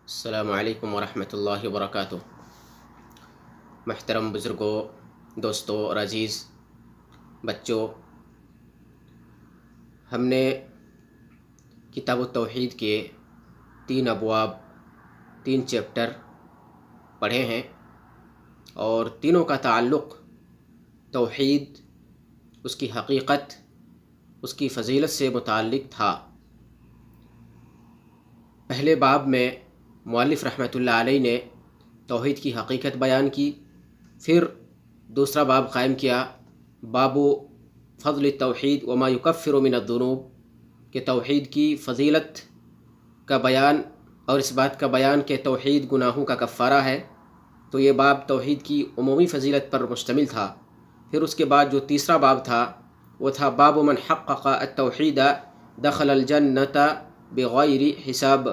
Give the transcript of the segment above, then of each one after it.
السلام علیکم ورحمۃ اللہ وبرکاتہ۔ محترم بزرگوں، دوستوں اور عزیز بچوں، ہم نے کتاب التوحید کے 3 ابواب 3 چیپٹر پڑھے ہیں، اور تینوں کا تعلق توحید، اس کی حقیقت، اس کی فضیلت سے متعلق تھا۔ پہلے باب میں مؤلف رحمۃ اللہ علیہ نے توحید کی حقیقت بیان کی، پھر دوسرا باب قائم کیا، باب فضل التوحید وما یکفر من الذنوب، کہ توحید کی فضیلت کا بیان اور اس بات کا بیان کہ توحید گناہوں کا کفارہ ہے۔ تو یہ باب توحید کی عمومی فضیلت پر مشتمل تھا۔ پھر اس کے بعد جو تیسرا باب تھا وہ تھا باب من حقق التوحید دخل الجنۃ بغیر حساب،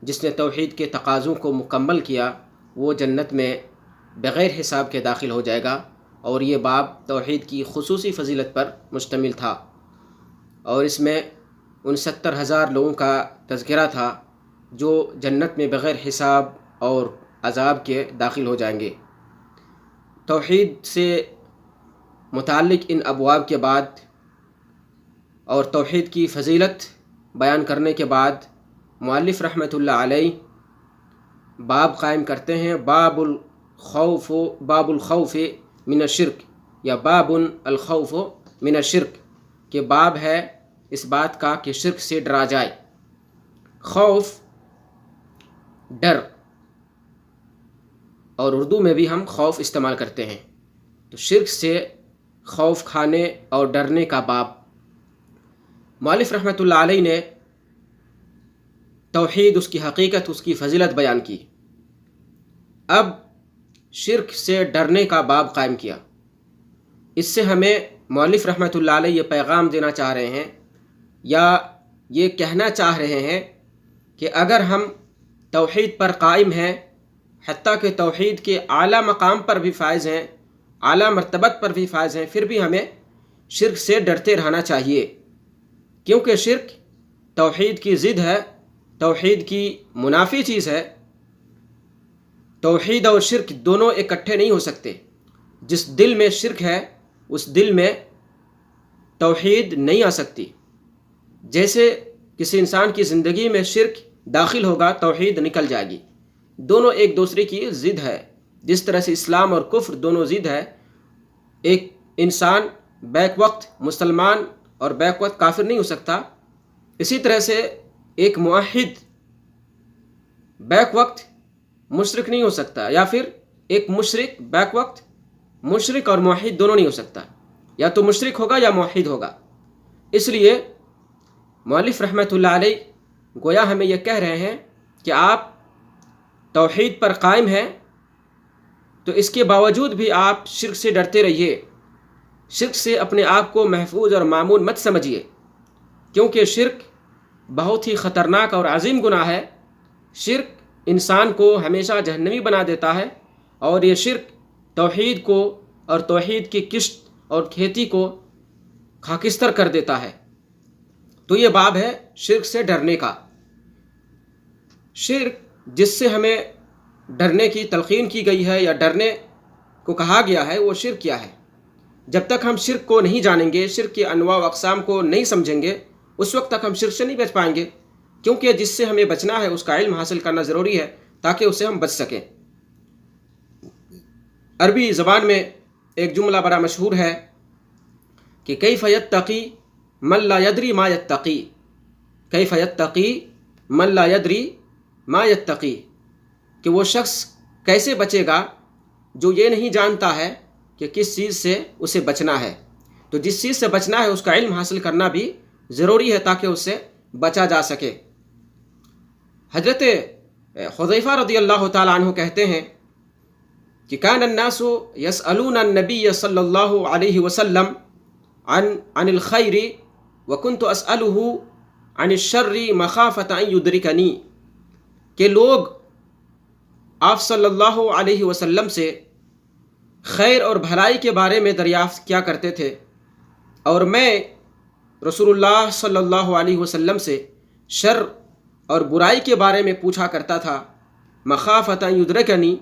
جس نے توحید کے تقاضوں کو مکمل کیا وہ جنت میں بغیر حساب کے داخل ہو جائے گا۔ اور یہ باب توحید کی خصوصی فضیلت پر مشتمل تھا، اور اس میں ان 70,000 لوگوں کا تذکرہ تھا جو جنت میں بغیر حساب اور عذاب کے داخل ہو جائیں گے۔ توحید سے متعلق ان ابواب کے بعد اور توحید کی فضیلت بیان کرنے کے بعد مؤلف رحمۃ اللہ علیہ باب قائم کرتے ہیں، باب الخوف من الشرک، یا باب الخوف من الشرک، کہ باب ہے اس بات کا کہ شرک سے ڈرا جائے۔ خوف ڈر، اور اردو میں بھی ہم خوف استعمال کرتے ہیں، تو شرک سے خوف کھانے اور ڈرنے کا باب۔ مؤلف رحمۃ اللہ علیہ نے توحید، اس کی حقیقت، اس کی فضیلت بیان کی، اب شرک سے ڈرنے کا باب قائم کیا۔ اس سے ہمیں مؤلف رحمۃ اللہ علیہ یہ پیغام دینا چاہ رہے ہیں، یا یہ کہنا چاہ رہے ہیں کہ اگر ہم توحید پر قائم ہیں، حتیٰ کہ توحید کے اعلیٰ مقام پر بھی فائز ہیں، اعلیٰ مرتبت پر بھی فائز ہیں، پھر بھی ہمیں شرک سے ڈرتے رہنا چاہیے، کیونکہ شرک توحید کی ضد ہے، توحید کی منافی چیز ہے۔ توحید اور شرک دونوں اکٹھے نہیں ہو سکتے۔ جس دل میں شرک ہے اس دل میں توحید نہیں آ سکتی۔ جیسے کسی انسان کی زندگی میں شرک داخل ہوگا، توحید نکل جائے گی۔ دونوں ایک دوسرے کی ضد ہے، جس طرح سے اسلام اور کفر دونوں ضد ہے۔ ایک انسان بیک وقت مسلمان اور بیک وقت کافر نہیں ہو سکتا، اسی طرح سے ایک موحد بیک وقت مشرک نہیں ہو سکتا، یا پھر ایک مشرک بیک وقت مشرک اور موحد دونوں نہیں ہو سکتا، یا تو مشرک ہوگا یا موحد ہوگا۔ اس لیے مؤلف رحمۃ اللہ علیہ گویا ہمیں یہ کہہ رہے ہیں کہ آپ توحید پر قائم ہیں، تو اس کے باوجود بھی آپ شرک سے ڈرتے رہیے، شرک سے اپنے آپ کو محفوظ اور معمون مت سمجھیے، کیونکہ شرک بہت ہی خطرناک اور عظیم گناہ ہے۔ شرک انسان کو ہمیشہ جہنمی بنا دیتا ہے، اور یہ شرک توحید کو اور توحید کی کشت اور کھیتی کو خاکستر کر دیتا ہے۔ تو یہ باب ہے شرک سے ڈرنے کا۔ شرک جس سے ہمیں ڈرنے کی تلقین کی گئی ہے یا ڈرنے کو کہا گیا ہے، وہ شرک کیا ہے؟ جب تک ہم شرک کو نہیں جانیں گے، شرک کے انواع و اقسام کو نہیں سمجھیں گے، اس وقت تک ہم شرک سے نہیں بچ پائیں گے، کیونکہ جس سے ہمیں بچنا ہے اس کا علم حاصل کرنا ضروری ہے تاکہ اس سے ہم بچ سکیں۔ عربی زبان میں ایک جملہ بڑا مشہور ہے کہ کیف یتقی من لا یدری ما یتقی، کیف یتقی من لا یدری ما یتقی، کہ وہ شخص کیسے بچے گا جو یہ نہیں جانتا ہے کہ کس چیز سے اسے بچنا ہے۔ تو جس چیز سے بچنا ہے اس کا علم حاصل کرنا بھی ضروری ہے تاکہ اس سے بچا جا سکے۔ حضرت حذیفہ رضی اللہ تعالیٰ عنہ کہتے ہیں کہ کان الناس یسألون النبی صلی اللہ علیہ وسلم عن الخیر وکنت اسألہ عن الشر مخافۃ ان یدرکنی، کہ لوگ آپ صلی اللہ علیہ وسلم سے خیر اور بھلائی کے بارے میں دریافت کیا کرتے تھے، اور میں رسول اللہ صلی اللہ علیہ وسلم سے شر اور برائی کے بارے میں پوچھا کرتا تھا، مخافۃ ان یدرکنی،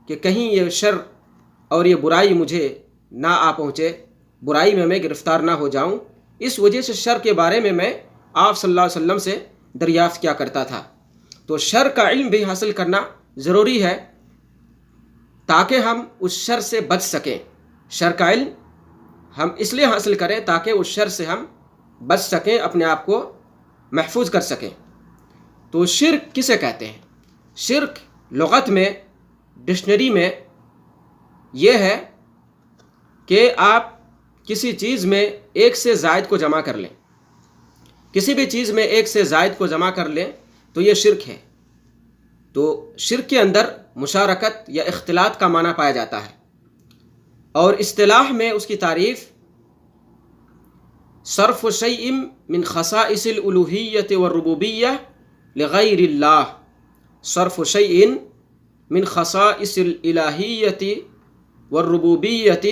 کہ کہیں یہ شر اور یہ برائی مجھے نہ آ پہنچے، برائی میں میں گرفتار نہ ہو جاؤں، اس وجہ سے شر کے بارے میں آپ صلی اللہ علیہ وسلم سے دریافت کیا کرتا تھا۔ تو شر کا علم بھی حاصل کرنا ضروری ہے تاکہ ہم اس شر سے بچ سکیں۔ شر کا علم ہم اس لیے حاصل کریں تاکہ اس شر سے ہم بچ سکیں، اپنے آپ کو محفوظ کر سکیں۔ تو شرک کسے کہتے ہیں؟ شرک لغت میں، ڈکشنری میں یہ ہے کہ آپ کسی چیز میں ایک سے زائد کو جمع کر لیں، کسی بھی چیز میں ایک سے زائد کو جمع کر لیں تو یہ شرک ہے۔ تو شرک کے اندر مشارکت یا اختلاط کا معنی پایا جاتا ہے، اور اصطلاح میں اس کی تعریف صرف شیء من خصائص الالوہیت والربوبیہ لغیر اللہ، صرف شیء من خصائص الالہیت والربوبیت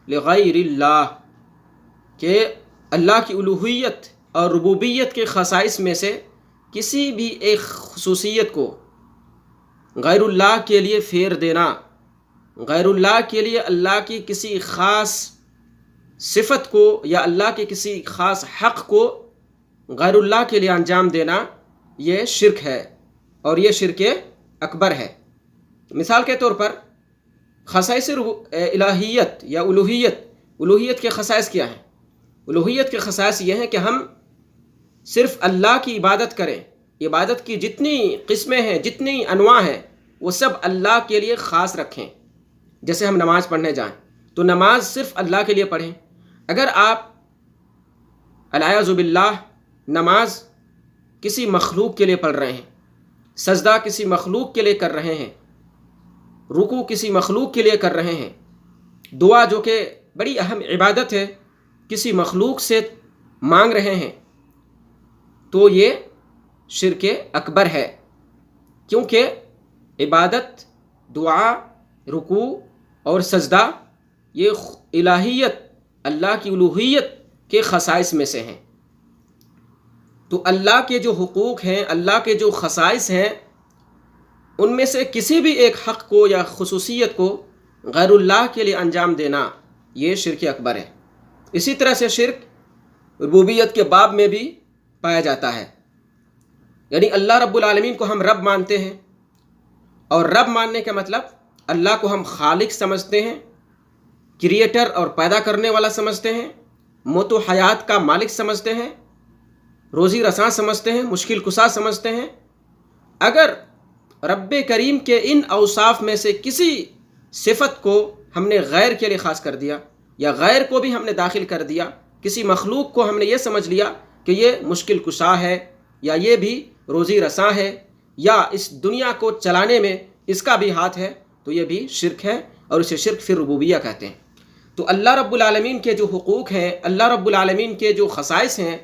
لغیر اللہ، کہ اللہ کی الوہیت اور ربوبیت کے خصائص میں سے کسی بھی ایک خصوصیت کو غیر اللہ کے لیے پھیر دینا، غیر اللہ کے لیے اللہ کی کسی خاص صفت کو یا اللہ کے کسی خاص حق کو غیر اللہ کے لیے انجام دینا، یہ شرک ہے، اور یہ شرک اکبر ہے۔ مثال کے طور پر خصائص الہیت یا الوہیت کے خصائص کیا ہیں؟ الوہیت کے خصائص یہ ہیں کہ ہم صرف اللہ کی عبادت کریں، عبادت کی جتنی قسمیں ہیں، جتنی انواع ہیں، وہ سب اللہ کے لیے خاص رکھیں۔ جیسے ہم نماز پڑھنے جائیں تو نماز صرف اللہ کے لیے پڑھیں۔ اگر آپ العیاذ باللہ نماز کسی مخلوق کے لیے پڑھ رہے ہیں، سجدہ کسی مخلوق کے لیے کر رہے ہیں، رکوع کسی مخلوق کے لیے کر رہے ہیں، دعا جو کہ بڑی اہم عبادت ہے کسی مخلوق سے مانگ رہے ہیں، تو یہ شرک اکبر ہے، کیونکہ عبادت، دعا، رکوع اور سجدہ یہ الہیت، اللہ کی الوہیت کے خصائص میں سے ہیں۔ تو اللہ کے جو حقوق ہیں، اللہ کے جو خصائص ہیں، ان میں سے کسی بھی ایک حق کو یا خصوصیت کو غیر اللہ کے لیے انجام دینا، یہ شرک اکبر ہے۔ اسی طرح سے شرک ربوبیت کے باب میں بھی پایا جاتا ہے، یعنی اللہ رب العالمین کو ہم رب مانتے ہیں، اور رب ماننے کا مطلب اللہ کو ہم خالق سمجھتے ہیں، کریٹر اور پیدا کرنے والا سمجھتے ہیں، موت و حیات کا مالک سمجھتے ہیں، روزی رساں سمجھتے ہیں، مشکل کشا سمجھتے ہیں۔ اگر رب کریم کے ان اوصاف میں سے کسی صفت کو ہم نے غیر کے لیے خاص کر دیا، یا غیر کو بھی ہم نے داخل کر دیا، کسی مخلوق کو ہم نے یہ سمجھ لیا کہ یہ مشکل کشا ہے، یا یہ بھی روزی رساں ہے، یا اس دنیا کو چلانے میں اس کا بھی ہاتھ ہے، تو یہ بھی شرک ہے، اور اسے شرک فی الربوبیہ کہتے ہیں۔ تو اللہ رب العالمین کے جو حقوق ہیں، اللہ رب العالمین کے جو خصائص ہیں،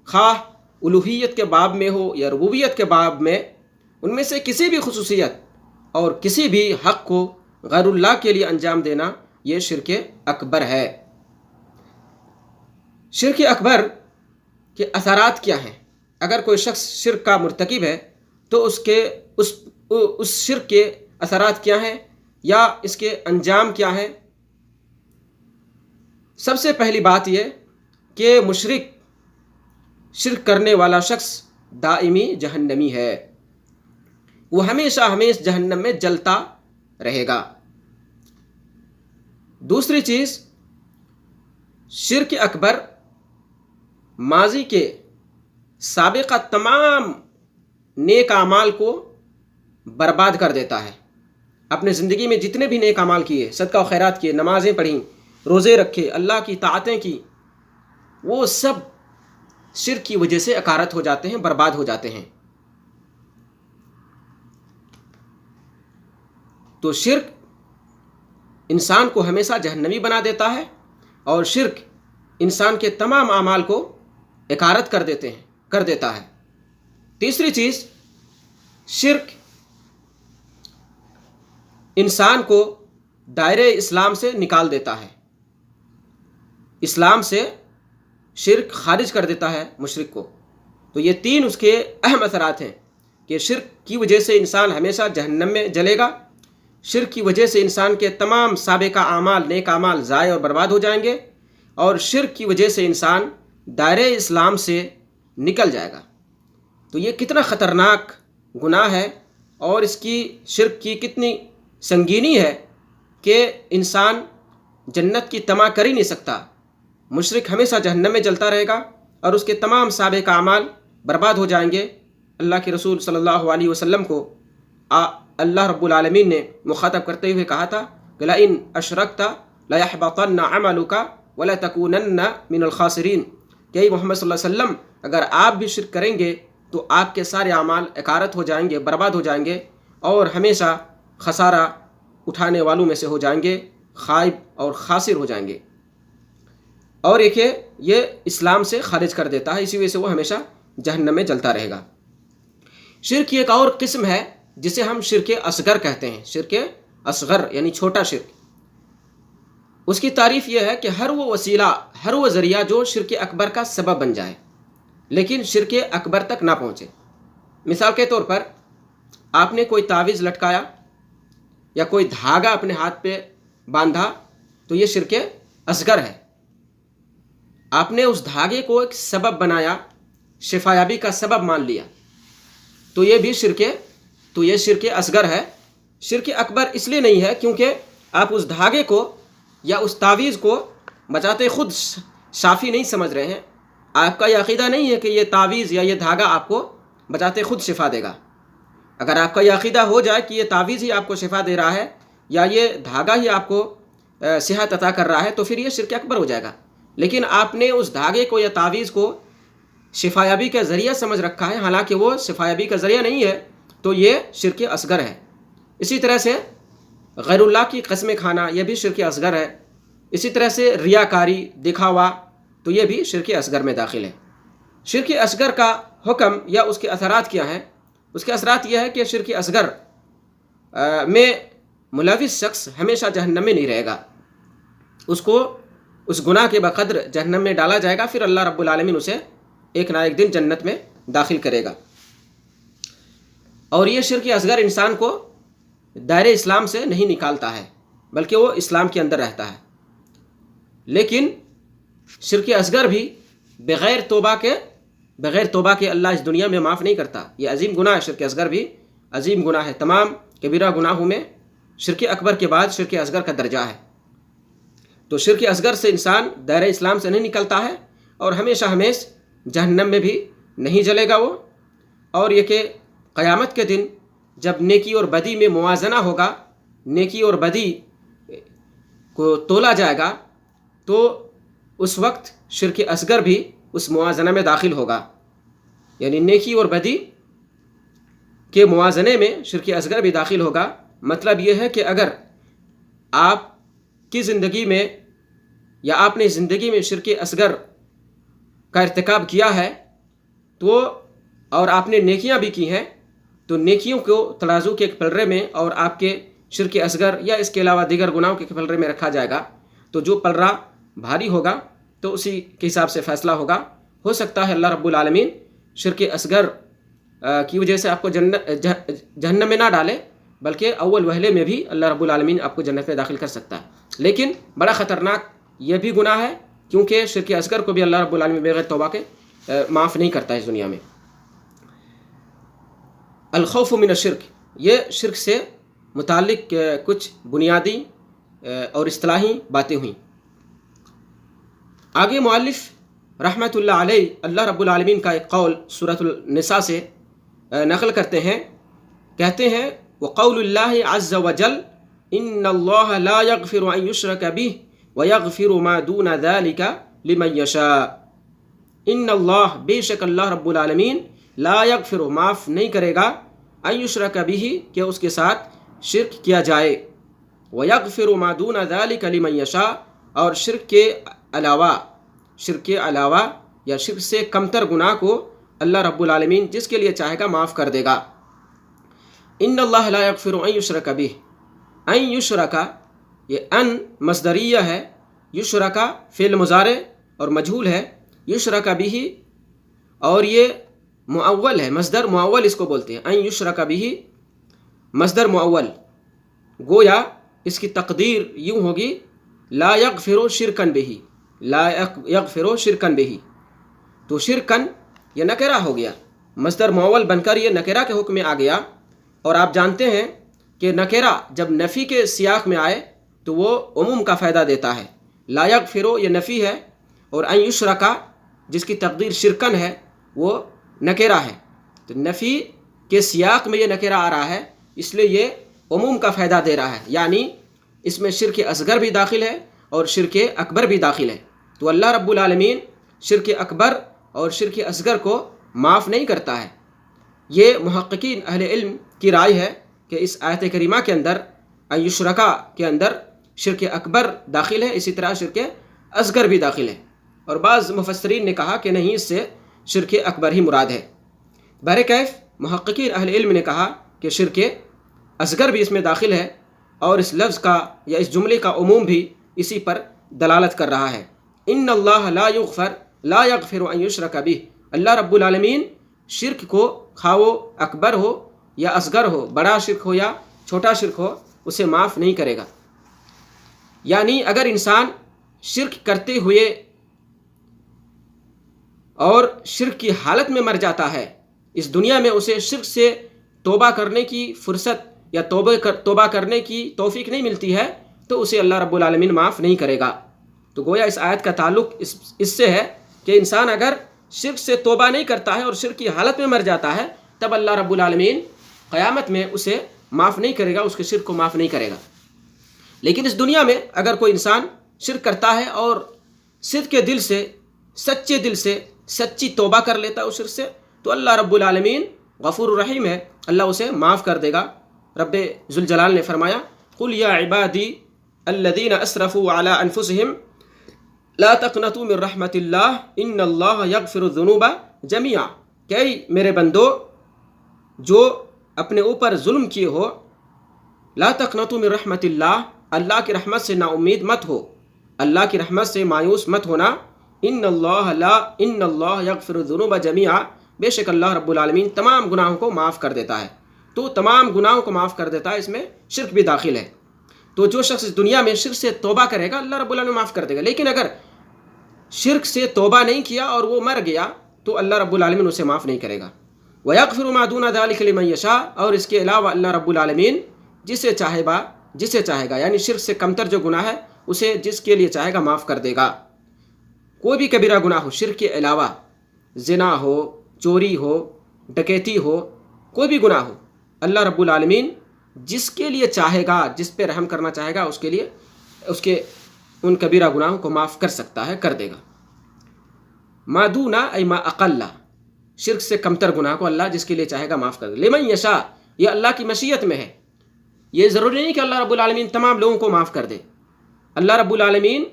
خواہ الوہیت کے باب میں ہو یا ربوبیت کے باب میں، ان میں سے کسی بھی خصوصیت اور کسی بھی حق کو غیر اللہ کے لیے انجام دینا، یہ شرک اکبر ہے۔ شرک اکبر کے اثرات کیا ہیں؟ اگر کوئی شخص شرک کا مرتکب ہے تو اس شرک کے اثرات کیا ہیں یا اس کے انجام کیا ہیں؟ سب سے پہلی بات یہ کہ مشرک، شرک کرنے والا شخص دائمی جہنمی ہے، وہ ہمیشہ جہنم میں جلتا رہے گا۔ دوسری چیز، شرک اکبر ماضی کے سابقہ تمام نیک اعمال کو برباد کر دیتا ہے۔ اپنے زندگی میں جتنے بھی نیک اعمال کیے، صدقہ و خیرات کیے، نمازیں پڑھیں، روزے رکھے، اللہ کی طاعتیں کی، وہ سب شرک کی وجہ سے اکارت ہو جاتے ہیں، برباد ہو جاتے ہیں۔ تو شرک انسان کو ہمیشہ جہنمی بنا دیتا ہے، اور شرک انسان کے تمام اعمال کو اکارت کر دیتا ہے۔ تیسری چیز، شرک انسان کو دائرۂ اسلام سے نکال دیتا ہے، اسلام سے شرک خارج کر دیتا ہے مشرک کو۔ تو یہ تین اس کے اہم اثرات ہیں کہ شرک کی وجہ سے انسان ہمیشہ جہنم میں جلے گا، شرک کی وجہ سے انسان کے تمام سابقہ اعمال، نیک اعمال ضائع اور برباد ہو جائیں گے، اور شرک کی وجہ سے انسان دائرۂ اسلام سے نکل جائے گا۔ تو یہ کتنا خطرناک گناہ ہے، اور اس کی شرک کی کتنی سنگینی ہے کہ انسان جنت کی طمع کر ہی نہیں سکتا۔ مشرک ہمیشہ جہنم میں جلتا رہے گا اور اس کے تمام سابقہ اعمال برباد ہو جائیں گے۔ اللہ کے رسول صلی اللہ علیہ وسلم کو اللہ رب العالمین نے مخاطب کرتے ہوئے کہا تھا کہ لئن اشرکت لیحبطن عملک ولتکونن من الخاسرین، کہ محمد صلی اللہ علیہ وسلم اگر آپ بھی شرک کریں گے تو آپ کے سارے اعمال اکارت ہو جائیں گے، برباد ہو جائیں گے، اور ہمیشہ خسارہ اٹھانے والوں میں سے ہو جائیں گے، خائب اور خاسر ہو جائیں گے۔ اور یہ اسلام سے خارج کر دیتا ہے، اسی وجہ سے وہ ہمیشہ جہنم میں جلتا رہے گا۔ شرک کی ایک اور قسم ہے جسے ہم شرک اصغر کہتے ہیں، شرک اصغر یعنی چھوٹا شرک۔ اس کی تعریف یہ ہے کہ ہر وہ وسیلہ، ہر وہ ذریعہ جو شرک اکبر کا سبب بن جائے لیکن شرک اکبر تک نہ پہنچے۔ مثال کے طور پر آپ نے کوئی تعویذ لٹکایا یا کوئی دھاگا اپنے ہاتھ پہ باندھا تو یہ شرک اصغر ہے۔ آپ نے اس دھاگے کو ایک سبب بنایا، شفایابی کا سبب مان لیا، تو یہ بھی شرک اصغر ہے۔ شرک اکبر اس لیے نہیں ہے کیونکہ آپ اس دھاگے کو یا اس تعویذ کو بچاتے خود شافی نہیں سمجھ رہے ہیں۔ آپ کا یہ عقیدہ نہیں ہے کہ یہ تعویذ یا یہ دھاگا آپ کو بچاتے خود شفا دے گا۔ اگر آپ کا یہ عقیدہ ہو جائے کہ یہ تعویذ ہی آپ کو شفا دے رہا ہے یا یہ دھاگا ہی آپ کو صحت عطا کر رہا ہے تو پھر یہ شرک اکبر ہو جائے گا۔ لیکن آپ نے اس دھاگے کو یا تعویذ کو شفایابی کا ذریعہ سمجھ رکھا ہے، حالانکہ وہ شفایابی کا ذریعہ نہیں ہے، تو یہ شرک اصغر ہے۔ اسی طرح سے غیر اللہ کی قسمیں کھانا، یہ بھی شرک اصغر ہے۔ اسی طرح سے ریاکاری، دکھاوا، تو یہ بھی شرک اصغر میں داخل ہے۔ شرک اصغر کا حکم یا اس کے اثرات کیا ہیں؟ اس کے اثرات یہ ہے کہ شرک اصغر میں ملوث شخص ہمیشہ جہنم میں نہیں رہے گا، اس کو اس گناہ کے بقدر جہنم میں ڈالا جائے گا، پھر اللہ رب العالمین اسے ایک نہ ایک دن جنت میں داخل کرے گا۔ اور یہ شرک اصغر انسان کو دائرۂ اسلام سے نہیں نکالتا ہے بلکہ وہ اسلام کے اندر رہتا ہے۔ لیکن شرک اصغر بھی بغیر توبہ کے اللہ اس دنیا میں معاف نہیں کرتا۔ یہ عظیم گناہ ہے، شرک اصغر بھی عظیم گناہ ہے۔ تمام کبیرہ گناہوں میں شرک اکبر کے بعد شرک اصغر کا درجہ ہے۔ تو شرک اصغر سے انسان دائرۂ اسلام سے نہیں نکلتا ہے اور ہمیشہ جہنم میں بھی نہیں جلے گا وہ۔ اور یہ کہ قیامت کے دن جب نیکی اور بدی میں موازنہ ہوگا، نیکی اور بدی کو تولا جائے گا، تو اس وقت شرک اصغر بھی اس موازنہ میں داخل ہوگا۔ یعنی نیکی اور بدی کے موازنے میں شرک اصغر بھی داخل ہوگا۔ مطلب یہ ہے کہ اگر آپ کی زندگی میں یا آپ نے زندگی میں شرک اصغر کا ارتکاب کیا ہے تو اور آپ نے نیکیاں بھی کی ہیں، تو نیکیوں کو ترازو کے ایک پلڑے میں اور آپ کے شرک اصغر یا اس کے علاوہ دیگر گناہوں کے پلڑے میں رکھا جائے گا، تو جو پلڑا بھاری ہوگا تو اسی کے حساب سے فیصلہ ہوگا۔ ہو سکتا ہے اللہ رب العالمین شرک اصغر کی وجہ سے آپ کو جہنم میں نہ ڈالے، بلکہ اول وہلے میں بھی اللہ رب العالمین آپ کو جنت میں داخل کر سکتا ہے۔ لیکن بڑا خطرناک یہ بھی گناہ ہے کیونکہ شرک اصغر کو بھی اللہ رب العالمین بغیر توبہ کے معاف نہیں کرتا اس دنیا میں۔ الخوف من الشرک، یہ شرک سے متعلق کچھ بنیادی اور اصطلاحی باتیں ہوئیں۔ آگے مؤلف رحمۃ اللہ علیہ اللہ رب العالمین کا ایک قول سورۃ النساء سے نقل کرتے ہیں، کہتے ہیں وقول اللہ عز وجل ان اللہ لا یغفر ان یشرک بہ ویغفر ما دون ذلک لمن یشاء۔ ان اللہ، بے شک اللہ رب العالمین، لا یغفر، معاف نہیں کرے گا، ان یشرک بہ، کہ اس کے ساتھ شرک کیا جائے، ویغفر ما دون ذلک لمن یشاء، اور شرک کے علاوہ یا شرک سے کمتر گناہ کو اللہ رب العالمین جس کے لیے چاہے گا معاف کر دے گا۔ ان اللہ لا یغفر ان یشرک بہ، ان یشرک، یہ ان مصدریہ ہے، یشرک فعل مضارع اور مجہول ہے، یشرک بہ، اور یہ معول ہے، مصدر معول اس کو بولتے ہیں، ان یشرک بہ مصدر معول، گویا اس کی تقدیر یوں ہوگی لا یغفر شرکن بہ، لا یغفر شرکن بہ، تو شرکن یہ نکرہ ہو گیا، مصدر معول بن کر یہ نکرہ کے حکم میں آ گیا. اور آپ جانتے ہیں کہ نکرہ جب نفی کے سیاق میں آئے تو وہ عموم کا فائدہ دیتا ہے. لا یغفر یہ نفی ہے، اور ان یشرکا جس کی تقدیر شرکن ہے وہ نکرہ ہے. تو نفی کے سیاق میں یہ نکرہ آ رہا ہے، اس لیے یہ عموم کا فائدہ دے رہا ہے، یعنی اس میں شرک اصغر بھی داخل ہے اور شرک اکبر بھی داخل ہے. تو اللہ رب العالمین شرک اکبر اور شرک اصغر کو معاف نہیں کرتا ہے. یہ محققین اہل علم کی رائے ہے کہ اس آیت کریمہ کے اندر ان یشرکا کے اندر شرک اکبر داخل ہے، اسی طرح شرک اصغر بھی داخل ہے. اور بعض مفسرین نے کہا کہ نہیں، اس سے شرک اکبر ہی مراد ہے. بہرکیف محققین اہل علم نے کہا کہ شرک اصغر بھی اس میں داخل ہے، اور اس لفظ کا یا اس جملے کا عموم بھی اسی پر دلالت کر رہا ہے. ان اللہ لا یغفر ان یشرک بہ، اللہ رب العالمین شرک کو خواہ وہ اکبر ہو یا اصغر ہو، بڑا شرک ہو یا چھوٹا شرک ہو، اسے معاف نہیں کرے گا. یعنی اگر انسان شرک کرتے ہوئے اور شرک کی حالت میں مر جاتا ہے، اس دنیا میں اسے شرک سے توبہ کرنے کی فرصت یا توبہ کرنے کی توفیق نہیں ملتی ہے، تو اسے اللہ رب العالمین معاف نہیں کرے گا. تو گویا اس آیت کا تعلق اس سے ہے کہ انسان اگر شرک سے توبہ نہیں کرتا ہے اور شرک کی حالت میں مر جاتا ہے، تب اللہ رب العالمین قیامت میں اسے معاف نہیں کرے گا، اس کے شرک کو معاف نہیں کرے گا. لیکن اس دنیا میں اگر کوئی انسان شرک کرتا ہے اور صدق کے دل سے، سچے دل سے سچی توبہ کر لیتا ہے اس شرک سے، تو اللہ رب العالمین غفور الرحیم ہے، اللہ اسے معاف کر دے گا. رب ذوالجلال نے فرمایا قل یا عبادی الذین اسرفوا علی انفسہم لا تقنطوا من رحمت اللہ ان اللہ یغفر الذنوب جميعا، کہ میرے بندو جو اپنے اوپر ظلم کیے ہو، لا تقنطوا من رحمت اللہ، اللہ کی رحمت سے نا امید مت ہو، اللہ کی رحمت سے مایوس مت ہونا. ان اللہ یغفر الذنوب جميعا، بے شک اللہ رب العالمین تمام گناہوں کو معاف کر دیتا ہے. تو تمام گناہوں کو معاف کر دیتا ہے، اس میں شرک بھی داخل ہے. تو جو شخص اس دنیا میں شرک سے توبہ کرے گا اللہ رب العالمین معاف کر دے گا. لیکن اگر شرک سے توبہ نہیں کیا اور وہ مر گیا تو اللہ رب العالمین اسے معاف نہیں کرے گا. وَيَغْفِرُ مَا دُونَ ذَلِكَ لِمَن يَشَاءُ، اور اس کے علاوہ اللہ رب العالمین جسے چاہے گا، یعنی شرک سے کمتر جو گناہ ہے اسے جس کے لیے چاہے گا معاف کر دے گا. کوئی بھی کبیرہ گناہ ہو شرک کے علاوہ، زنا ہو، چوری ہو، ڈکیتی ہو، کوئی بھی گناہ ہو، اللہ رب العالمین جس کے لیے چاہے گا، جس پہ رحم کرنا چاہے گا، اس کے لیے اس کے ان کبیرہ گناہوں کو معاف کر سکتا ہے، کر دے گا. ما دون ای ما اقل، شرک سے کمتر گناہ کو اللہ جس کے لیے چاہے گا معاف کر دے. لمن یشاء، یہ اللہ کی مشیت میں ہے. یہ ضروری نہیں کہ اللہ رب العالمین تمام لوگوں کو معاف کر دے. اللہ رب العالمین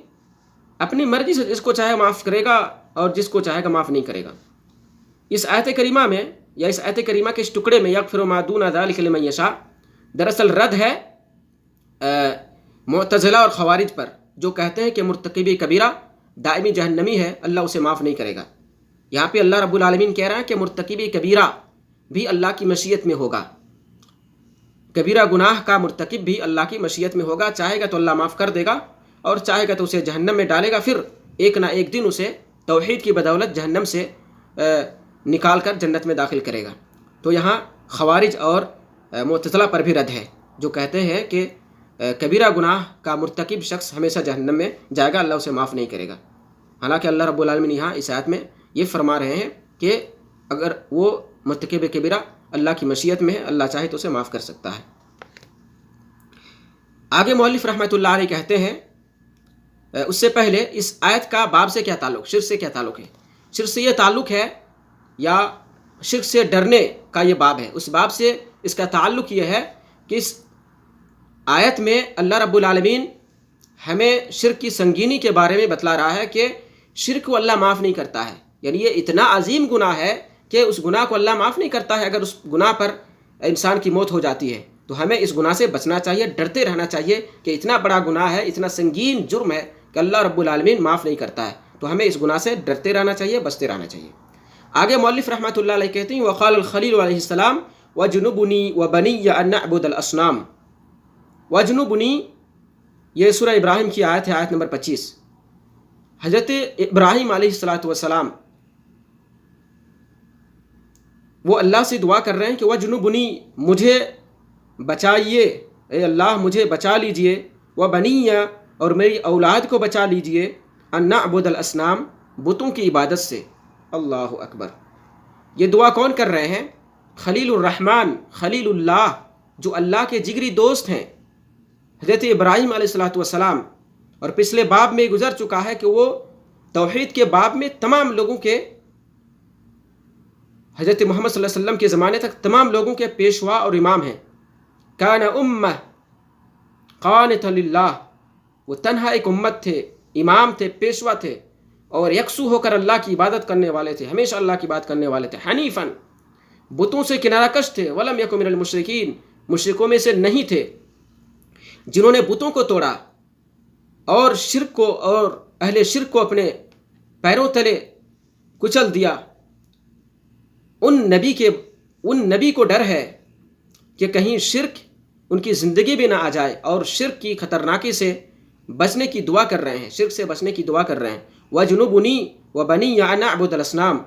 اپنی مرضی سے جس کو چاہے معاف کرے گا اور جس کو چاہے گا معاف نہیں کرے گا. اس آیت کریمہ میں یا اس آیت کریمہ کے اس ٹکڑے میں یغفر ما دون ذلک لمن یشاء دراصل رد ہے معتزلہ اور خوارج پر، جو کہتے ہیں کہ مرتکب کبیرہ دائمی جہنمی ہے، اللہ اسے معاف نہیں کرے گا. یہاں پہ اللہ رب العالمین کہہ رہا ہے کہ مرتکب کبیرہ بھی اللہ کی مشیت میں ہوگا، کبیرہ گناہ کا مرتکب بھی اللہ کی مشیت میں ہوگا. چاہے گا تو اللہ معاف کر دے گا اور چاہے گا تو اسے جہنم میں ڈالے گا، پھر ایک نہ ایک دن اسے توحید کی بدولت جہنم سے نکال کر جنت میں داخل کرے گا. تو یہاں خوارج اور معتزلہ پر بھی رد ہے، جو کہتے ہیں کہ کبیرہ گناہ کا مرتکب شخص ہمیشہ جہنم میں جائے گا، اللہ اسے معاف نہیں کرے گا. حالانکہ اللہ رب العالمین یہاں اس آیت میں یہ فرما رہے ہیں کہ اگر وہ مرتکب کبیرہ اللہ کی مشیت میں ہے، اللہ چاہے تو اسے معاف کر سکتا ہے. آگے مؤلف رحمۃ اللہ علیہ کہتے ہیں، اس سے پہلے اس آیت کا باب سے کیا تعلق، شرک سے کیا تعلق ہے؟ شرک سے یہ تعلق ہے یا شرک سے ڈرنے کا یہ باب ہے. اس باب سے اس کا تعلق یہ ہے کہ اس آیت میں اللہ رب العالمین ہمیں شرک کی سنگینی کے بارے میں بتلا رہا ہے کہ شرک کو اللہ معاف نہیں کرتا ہے. یعنی یہ اتنا عظیم گناہ ہے کہ اس گناہ کو اللہ معاف نہیں کرتا ہے. اگر اس گناہ پر انسان کی موت ہو جاتی ہے تو ہمیں اس گناہ سے بچنا چاہیے، ڈرتے رہنا چاہیے کہ اتنا بڑا گناہ ہے، اتنا سنگین جرم ہے کہ اللہ رب العالمین معاف نہیں کرتا ہے. تو ہمیں اس گناہ سے ڈرتے رہنا چاہیے، بچتے رہنا چاہیے. آگے مؤلف رحمۃ اللہ علیہ کہتے ہیں وقال الخلیل علیہ السلام وجنبنی وبنی ان نعبد الاصنام. وجنبنی یہ سورہ ابراہیم کی آیت ہے، آیت نمبر 25. حضرت ابراہیم علیہ السلام وہ اللہ سے دعا کر رہے ہیں کہ وجنبنی مجھے بچائیے، اے اللہ مجھے بچا لیجئے، وبنی اور میری اولاد کو بچا لیجئے، ان نعبد الاصنام بتوں کی عبادت سے. اللہ اکبر. یہ دعا کون کر رہے ہیں؟ خلیل الرحمن، خلیل اللہ، جو اللہ کے جگری دوست ہیں، حضرت ابراہیم علیہ السلام. اور پچھلے باب میں گزر چکا ہے کہ وہ توحید کے باب میں تمام لوگوں کے، حضرت محمد صلی اللہ علیہ وسلم کے زمانے تک تمام لوگوں کے پیشوا اور امام ہیں. کان امہ قانتا للہ، وہ تنہا ایک امت تھے، امام تھے، پیشوا تھے، اور یکسو ہو کر اللہ کی عبادت کرنے والے تھے، ہمیشہ اللہ کی بات کرنے والے تھے. حنیفاً، بتوں سے کنارہ کش تھے. ولم یک من المشرکین، مشرکوں میں سے نہیں تھے. جنہوں نے بتوں کو توڑا اور شرک کو اور اہل شرک کو اپنے پیروں تلے کچل دیا، ان نبی کو ڈر ہے کہ کہیں شرک ان کی زندگی بھی نہ آ جائے، اور شرک کی خطرناکی سے بچنے کی دعا کر رہے ہیں، شرک سے بچنے کی دعا کر رہے ہیں. وَجُنُوبُنِي وَبَنِيَّ أَن نَعْبُدَ الْأَصْنَامَ،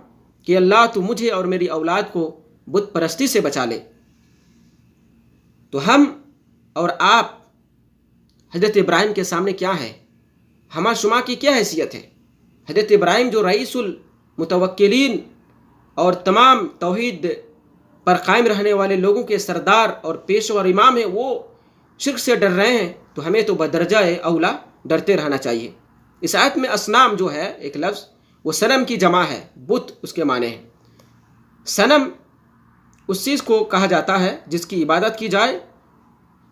کہ اللہ تو مجھے اور میری اولاد کو بت پرستی سے بچا لے. تو ہم اور آپ حضرت ابراہیم کے سامنے کیا ہے؟ ہما شما کی کیا حیثیت ہے؟ حضرت ابراہیم جو رئیس المتوکلین اور تمام توحید پر قائم رہنے والے لوگوں کے سردار اور پیشوا اور امام ہیں، وہ شرک سے ڈر رہے ہیں، تو ہمیں تو بدرجہ اولا ڈرتے رہنا چاہیے. اس آیت میں اصنام جو ہے ایک لفظ، وہ صنم کی جمع ہے، بت اس کے معنی ہے. صنم اس چیز کو کہا جاتا ہے جس کی عبادت کی جائے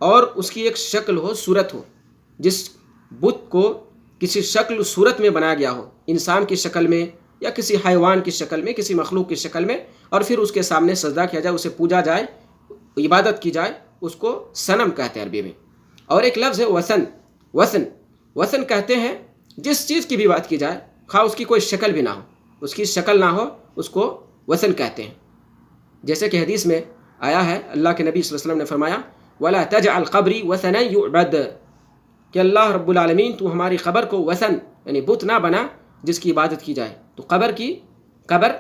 اور اس کی ایک شکل ہو، صورت ہو. جس بت کو کسی شکل صورت میں بنایا گیا ہو، انسان کی شکل میں یا کسی حیوان کی شکل میں، کسی مخلوق کی شکل میں، اور پھر اس کے سامنے سجدہ کیا جائے، اسے پوجا جائے، عبادت کی جائے، اس کو صنم کہتے ہیں عربی میں. اور ایک لفظ ہے وثن. وثن کہتے ہیں جس چیز کی بھی بات کی جائے، خواہ اس کی کوئی شکل بھی نہ ہو، اس کی شکل نہ ہو، اس کو وثن کہتے ہیں. جیسے کہ حدیث میں آیا ہے، اللہ کے نبی صلی اللہ علیہ وسلم نے فرمایا وَلَا تَجْعَلْ قَبْرِي وَثَنًا يُعْبَدْ، کہ اللہ رب العالمین تو ہماری قبر کو وثن یعنی بت نہ بنا جس کی عبادت کی جائے. تو قبر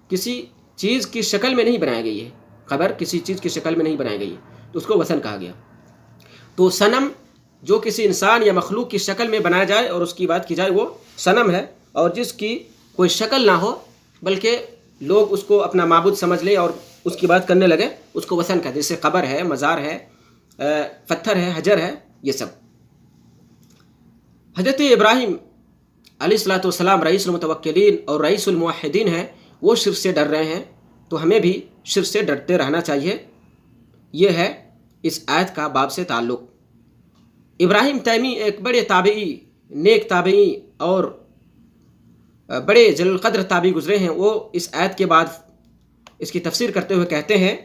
کسی چیز کی شکل میں نہیں بنائی گئی ہے، قبر کسی چیز کی شکل میں نہیں بنائی گئی ہے، تو اس کو وثن کہا گیا. تو صنم جو کسی انسان یا مخلوق کی شکل میں بنایا جائے اور اس کی بات کی جائے، وہ صنم ہے. اور جس کی کوئی شکل نہ ہو بلکہ لوگ اس کو اپنا معبود سمجھ لیں اور اس کی بات کرنے لگے، اس کو وثن کہتے ہیں. جیسے قبر ہے، مزار ہے، پتھر ہے، حجر ہے، یہ سب. حضرت ابراہیم علیہ السلام رئیس المتوکلین اور رئیس الموحدین ہیں، وہ شرک سے ڈر رہے ہیں، تو ہمیں بھی شرک سے ڈرتے رہنا چاہیے. یہ ہے اس آیت کا باب سے تعلق. ابراہیم تیمی ایک بڑے تابعی، نیک تابعی اور بڑے جلیل القدر تابعی گزرے ہیں. وہ اس آیت کے بعد اس کی تفسیر کرتے ہوئے کہتے ہیں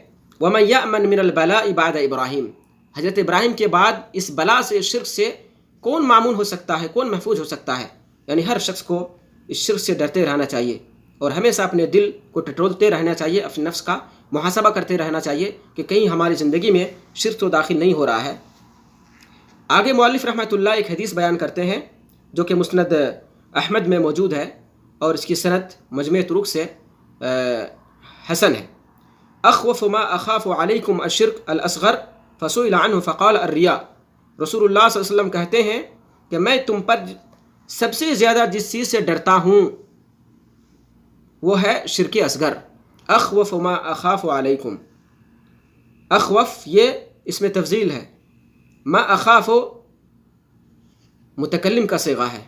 وَمَنْ يَأْمَنْ مِنَ الْبَلَاءِ بَعْدَ ابراہیم، حضرت ابراہیم کے بعد اس بلا سے، شرک سے کون معمون ہو سکتا ہے، کون محفوظ ہو سکتا ہے؟ یعنی ہر شخص کو اس شرک سے ڈرتے رہنا چاہیے اور ہمیشہ اپنے دل کو ٹٹولتے رہنا چاہیے، اپنے نفس کا محاسبہ کرتے رہنا چاہیے کہ کہیں ہماری زندگی میں شرک تو داخل نہیں ہو رہا ہے. آگے مؤلف رحمۃ اللہ ایک حدیث بیان کرتے ہیں جو کہ مسند احمد میں موجود ہے اور اس کی سند مجمع طرق سے حسن ہے. اخوف ما اخاف علیکم الشرک الاصغر فسئل عنہ فقال الریا. رسول اللہ صلی اللہ علیہ وسلم کہتے ہیں کہ میں تم پر سب سے زیادہ جس چیز سے ڈرتا ہوں وہ ہے شرک اصغر. اخوف ما اخاف علیکم، اخوف یہ اس میں تفضیل ہے، ما اخاف متکلم کا صیغہ ہے،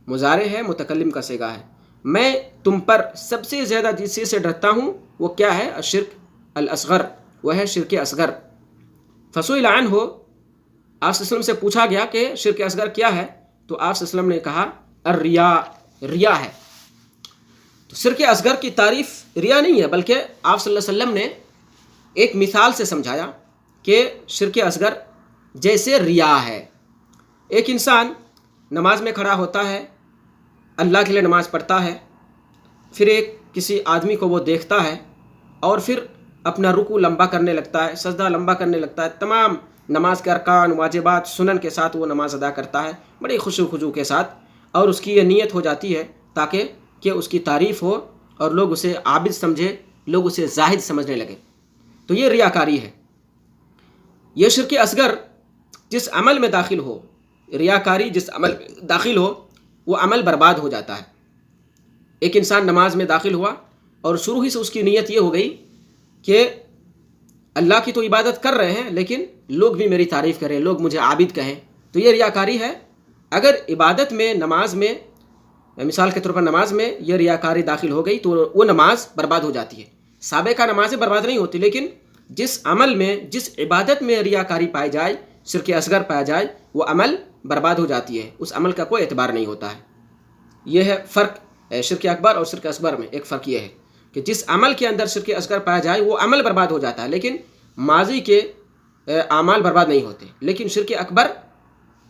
مضارع ہے، متکلم کا صیغہ ہے. میں تم پر سب سے زیادہ جس چیز سے ڈرتا ہوں وہ کیا ہے؟ الشرک الاصغر، وہ ہے شرک اصغر. فسئل عنہ، آپ صلی اللہ علیہ وسلم سے پوچھا گیا کہ شرک اصغر کیا ہے؟ تو آپ صلی اللہ علیہ وسلم نے کہا الریا، ریا ہے. تو شرک اصغر کی تعریف ریا نہیں ہے، بلکہ آپ صلی اللہ علیہ وسلم نے ایک مثال سے سمجھایا کہ شرک اصغر جیسے ریا ہے. ایک انسان نماز میں کھڑا ہوتا ہے، اللہ کے لیے نماز پڑھتا ہے، پھر ایک کسی آدمی کو وہ دیکھتا ہے اور پھر اپنا رکوع لمبا کرنے لگتا ہے، سجدہ لمبا کرنے لگتا ہے، تمام نماز کے ارکان، واجبات، سنن کے ساتھ وہ نماز ادا کرتا ہے بڑی خشوع خضوع کے ساتھ، اور اس کی یہ نیت ہو جاتی ہے تاکہ کہ اس کی تعریف ہو اور لوگ اسے عابد سمجھے، لوگ اسے زاہد سمجھنے لگے، تو یہ ریاکاری ہے۔ یہ شرک اصغر جس عمل میں داخل ہو، ریاکاری جس عمل میں داخل ہو، وہ عمل برباد ہو جاتا ہے۔ ایک انسان نماز میں داخل ہوا اور شروع ہی سے اس کی نیت یہ ہو گئی کہ اللہ کی تو عبادت کر رہے ہیں لیکن لوگ بھی میری تعریف کریں، لوگ مجھے عابد کہیں، تو یہ ریاکاری ہے۔ اگر عبادت میں، نماز میں، مثال کے طور پر نماز میں یہ ریاکاری داخل ہو گئی تو وہ نماز برباد ہو جاتی ہے۔ سابقہ نمازیں برباد نہیں ہوتی، لیکن جس عمل میں، جس عبادت میں ریاکاری پائی جائے، شرک اصغر پایا جائے، وہ عمل برباد ہو جاتی ہے، اس عمل کا کوئی اعتبار نہیں ہوتا ہے۔ یہ ہے فرق شرک اکبر اور شرک اصغر میں۔ ایک فرق یہ ہے کہ جس عمل کے اندر شرک اصغر پایا جائے وہ عمل برباد ہو جاتا ہے، لیکن ماضی کے اعمال برباد نہیں ہوتے، لیکن شرک اکبر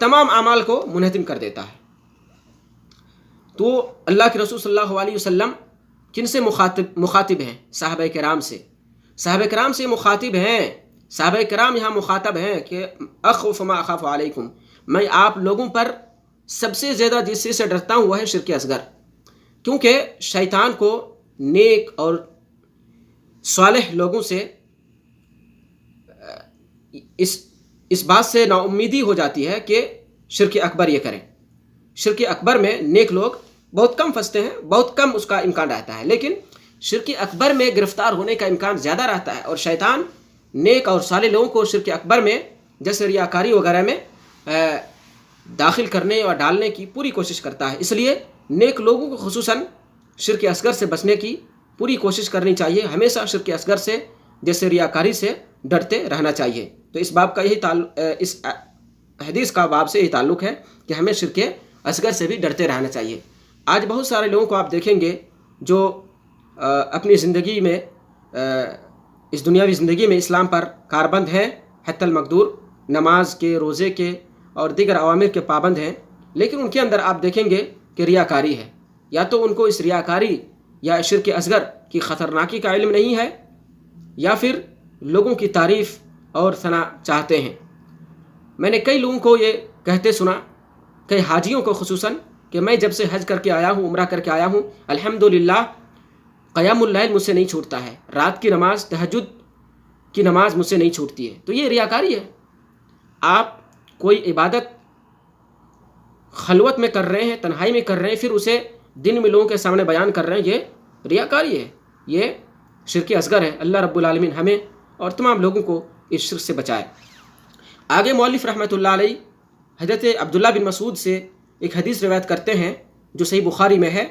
تمام اعمال کو منہدم کر دیتا ہے۔ تو اللہ کے رسول صلی اللہ علیہ وسلم کن سے مخاطب ہیں؟ صحابہ کرام سے۔ صحابہ کرام سے مخاطب ہیں، صحابہ کرام یہاں مخاطب ہیں کہ اخوف ما اخاف علیکم، میں آپ لوگوں پر سب سے زیادہ جس چیز سے ڈرتا ہوں وہ ہے شرک اصغر، کیونکہ شیطان کو نیک اور صالح لوگوں سے اس بات سے نا امیدی ہو جاتی ہے کہ شرک اکبر یہ کریں۔ شرک اکبر میں نیک لوگ بہت کم پھنستے ہیں، بہت کم اس کا امکان رہتا ہے، لیکن شرک اکبر میں گرفتار ہونے کا امکان زیادہ رہتا ہے، اور شیطان نیک اور صالح لوگوں کو شرک اکبر میں جیسے ریاکاری وغیرہ میں داخل کرنے اور ڈالنے کی پوری کوشش کرتا ہے۔ اس لیے نیک لوگوں کو خصوصاً شرک اصغر سے بچنے کی پوری کوشش کرنی چاہیے، ہمیشہ شرک اصغر سے جیسے ریاکاری سے ڈرتے رہنا چاہیے۔ تو اس باب کا یہی اس حدیث کا باب سے یہی تعلق ہے کہ ہمیں شرک اصغر سے بھی ڈرتے رہنا چاہیے۔ آج بہت سارے لوگوں کو آپ دیکھیں گے جو اپنی زندگی میں، اس دنیاوی زندگی میں اسلام پر کاربند ہیں حتی المقدور، نماز کے، روزے کے اور دیگر اوامر کے پابند ہیں، لیکن ان کے اندر آپ دیکھیں گے کہ ریاکاری ہے، یا تو ان کو اس ریاکاری یا شرک اصغر کی خطرناکی کا علم نہیں ہے، یا پھر لوگوں کی تعریف اور ثنا چاہتے ہیں۔ میں نے کئی لوگوں کو یہ کہتے سنا، کئی حاجیوں کو خصوصاً، کہ میں جب سے حج کر کے آیا ہوں، عمرہ کر کے آیا ہوں، الحمدللہ قیام اللیل مجھ سے نہیں چھوٹتا ہے، رات کی نماز، تہجد کی نماز مجھ سے نہیں چھوٹتی ہے۔ تو یہ ریاکاری ہے۔ آپ کوئی عبادت خلوت میں کر رہے ہیں، تنہائی میں کر رہے ہیں، پھر اسے دن میں لوگوں کے سامنے بیان کر رہے ہیں، یہ ریاکاری ہے، یہ شرک اصغر ہے۔ اللہ رب العالمین ہمیں اور تمام لوگوں کو اس شرک سے بچائے۔ آگے مؤلف رحمۃ اللہ علیہ حضرت عبداللہ بن مسعود سے ایک حدیث روایت کرتے ہیں جو صحیح بخاری میں ہے۔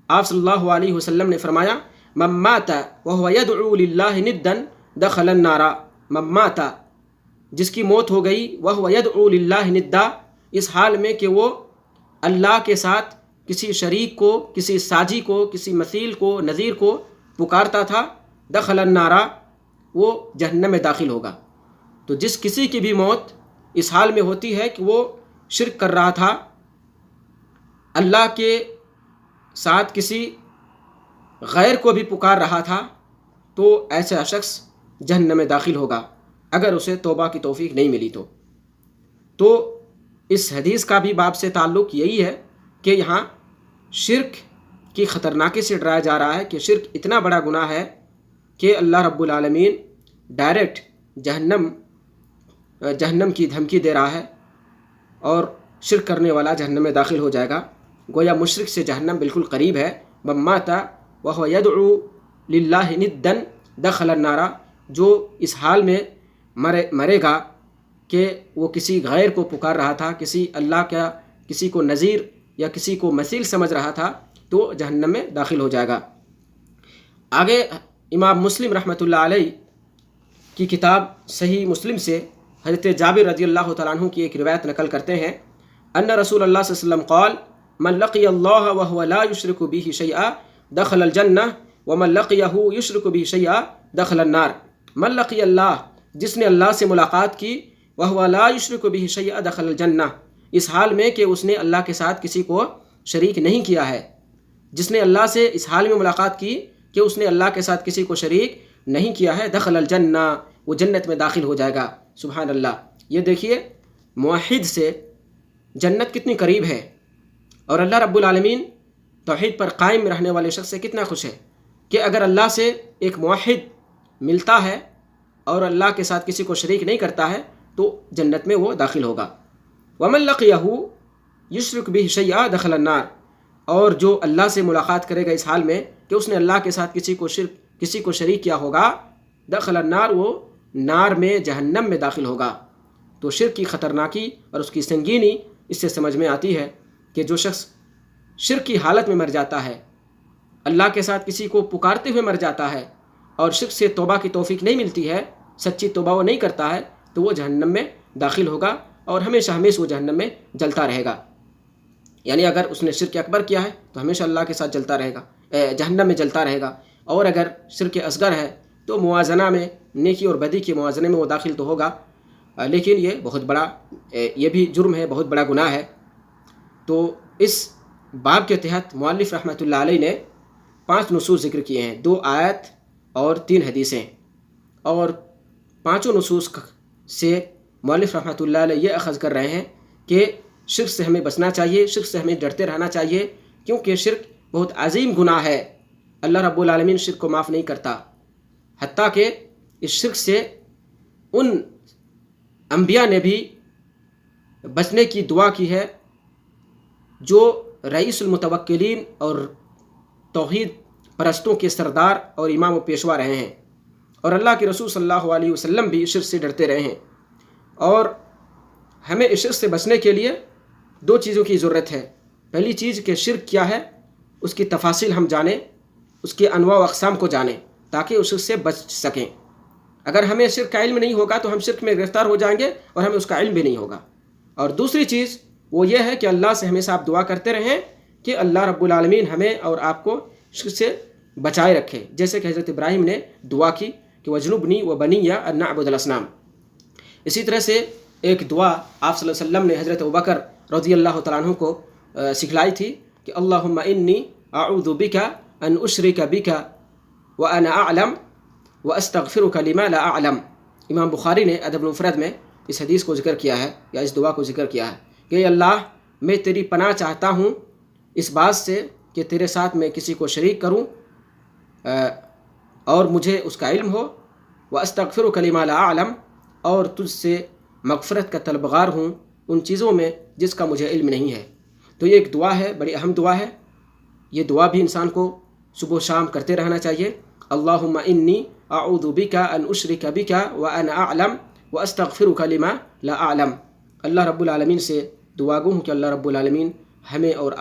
آپ صلی اللہ علیہ وسلم نے فرمایا، من مات وهو يدعو للہ ندا دخل النار، من مات، جس کی موت ہو گئی، وهو يدعو للہ ندا، اس حال میں کہ وہ اللہ کے ساتھ کسی شریک کو، کسی ساجی کو، کسی مثیل کو، نظیر کو پکارتا تھا، دخل النار، وہ جہنم میں داخل ہوگا۔ تو جس کسی کی بھی موت اس حال میں ہوتی ہے کہ وہ شرک کر رہا تھا، اللہ کے ساتھ کسی غیر کو بھی پکار رہا تھا، تو ایسا شخص جہنم میں داخل ہوگا اگر اسے توبہ کی توفیق نہیں ملی تو اس حدیث کا بھی باب سے تعلق یہی ہے کہ یہاں شرک کی خطرناکی سے ڈرایا جا رہا ہے کہ شرک اتنا بڑا گناہ ہے کہ اللہ رب العالمین ڈائریکٹ جہنم کی دھمکی دے رہا ہے، اور شرک کرنے والا جہنم میں داخل ہو جائے گا۔ گویا مشرک سے جہنم بالکل قریب ہے۔ من مات وهو يدعو للہ ندا دخل النار، جو اس حال میں مرے گا کہ وہ کسی غیر کو پکار رہا تھا، کسی اللہ کا، کسی کو نظیر یا کسی کو مثیل سمجھ رہا تھا، تو جہنم میں داخل ہو جائے گا۔ آگے امام مسلم رحمۃ اللہ علیہ کی کتاب صحیح مسلم سے حضرت جابر رضی اللہ تعالیٰ عنہ کی ایک روایت نقل کرتے ہیں، ان رسول اللہ صلی اللہ علیہ وسلم قال، من لقی اللہ وهو لا یشرک به شیئا دخل الجنہ ومن لقیہ یشرک به شیئا دخل النار۔ من لقی اللہ، جس نے اللہ سے ملاقات کی، وهو لا یشرک به شیئا دخل الجنہ، اس حال میں کہ اس نے اللہ کے ساتھ کسی کو شریک نہیں کیا ہے، جس نے اللہ سے اس حال میں ملاقات کی کہ اس نے اللہ کے ساتھ کسی کو شریک نہیں کیا ہے، دخل الجنہ، وہ جنت میں داخل ہو جائے گا۔ سبحان اللہ۔ یہ دیکھیے موحد سے جنت کتنی قریب ہے، اور اللہ رب العالمین توحید پر قائم رہنے والے شخص سے کتنا خوش ہے کہ اگر اللہ سے ایک موحد ملتا ہے اور اللہ کے ساتھ کسی کو شریک نہیں کرتا ہے تو جنت میں وہ داخل ہوگا۔ وَمَن لَقِيَهُ يُشْرِكُ بِهِ شَيْئًا دَخَلَ النَّارِ، اور جو اللہ سے ملاقات کرے گا اس حال میں کہ اس نے اللہ کے ساتھ کسی کو شریک کیا ہوگا، دخل النار، وہ نار میں، جہنم میں داخل ہوگا۔ تو شرک کی خطرناکی اور اس کی سنگینی اس سے سمجھ میں آتی ہے کہ جو شخص شرک کی حالت میں مر جاتا ہے، اللہ کے ساتھ کسی کو پکارتے ہوئے مر جاتا ہے اور شرک سے توبہ کی توفیق نہیں ملتی ہے، سچی توبہ وہ نہیں کرتا ہے، تو وہ جہنم میں داخل ہوگا اور ہمیشہ ہمیشہ وہ جہنم میں جلتا رہے گا۔ یعنی اگر اس نے شرک اکبر کیا ہے تو ہمیشہ اللہ کے ساتھ جلتا رہے گا، جہنم میں جلتا رہے گا، اور اگر شرک اصغر ہے تو موازنہ میں، نیکی اور بدی کے موازنے میں وہ داخل تو ہوگا، لیکن یہ بہت بڑا، یہ بھی جرم ہے، بہت بڑا گناہ ہے۔ تو اس باب کے تحت مؤلف رحمۃ اللہ علیہ نے 5 نصوص ذکر کیے ہیں، 2 آیت اور 3 حدیثیں، اور 5 نصوص سے مؤلف رحمۃ اللہ علیہ یہ اخذ کر رہے ہیں کہ شرک سے ہمیں بچنا چاہیے، شرک سے ہمیں ڈرتے رہنا چاہیے، کیونکہ شرک بہت عظیم گناہ ہے۔ اللہ رب العالمین شرک کو معاف نہیں کرتا، حتیٰ کہ اس شرک سے ان انبیاء نے بھی بچنے کی دعا کی ہے جو رئیس المتوکلین اور توحید پرستوں کے سردار اور امام و پیشوا رہے ہیں، اور اللہ کے رسول صلی اللہ علیہ وسلم بھی شرک سے ڈرتے رہے ہیں۔ اور ہمیں اس شرک سے بچنے کے لیے 2 چیزوں کی ضرورت ہے۔ پہلی چیز کہ شرک کیا ہے، اس کی تفاصیل ہم جانیں، اس کے انواع و اقسام کو جانیں تاکہ اس شرک سے بچ سکیں۔ اگر ہمیں شرک کا علم نہیں ہوگا تو ہم شرک میں گرفتار ہو جائیں گے اور ہمیں اس کا علم بھی نہیں ہوگا۔ اور دوسری چیز وہ یہ ہے کہ اللہ سے ہمیشہ آپ دعا کرتے رہیں کہ اللہ رب العالمین ہمیں اور آپ کو شرک سے بچائے رکھے، جیسے کہ حضرت ابراہیم نے دعا کی کہ وَجْنُبْنِي وَبَنِيَّ أَن نَعْبُدَ الْأَصْنَامَ۔ اسی طرح سے ایک دعا آپ صلی اللہ علیہ وسلم نے حضرت ابوبکر رضی اللہ تعالیٰ عنہ کو سکھلائی تھی کہ اللہم انی اعوذ بک ان اشرک بک وانا اعلم واستغفرک لما لا اعلم۔ امام بخاری نے ادب المفرد میں اس حدیث کو ذکر کیا ہے، یا اس دعا کو ذکر کیا ہے کہ اللہ میں تیری پناہ چاہتا ہوں اس بات سے کہ تیرے ساتھ میں کسی کو شریک کروں اور مجھے اس کا علم ہو، واستغفرک لما لا اعلم، اور تجھ سے مغفرت کا طلبگار ہوں ان چیزوں میں جس کا مجھے علم نہیں ہے۔ تو یہ ایک دعا ہے، بڑی اہم دعا ہے، یہ دعا بھی انسان کو صبح و شام کرتے رہنا چاہیے۔ اللہم انی اعوذ بک ان اشرک بک وانا اعلم واستغفرک لما لا اعلم۔ اللہ رب العالمین سے دعا گو ہوں کہ اللہ رب العالمین ہمیں اور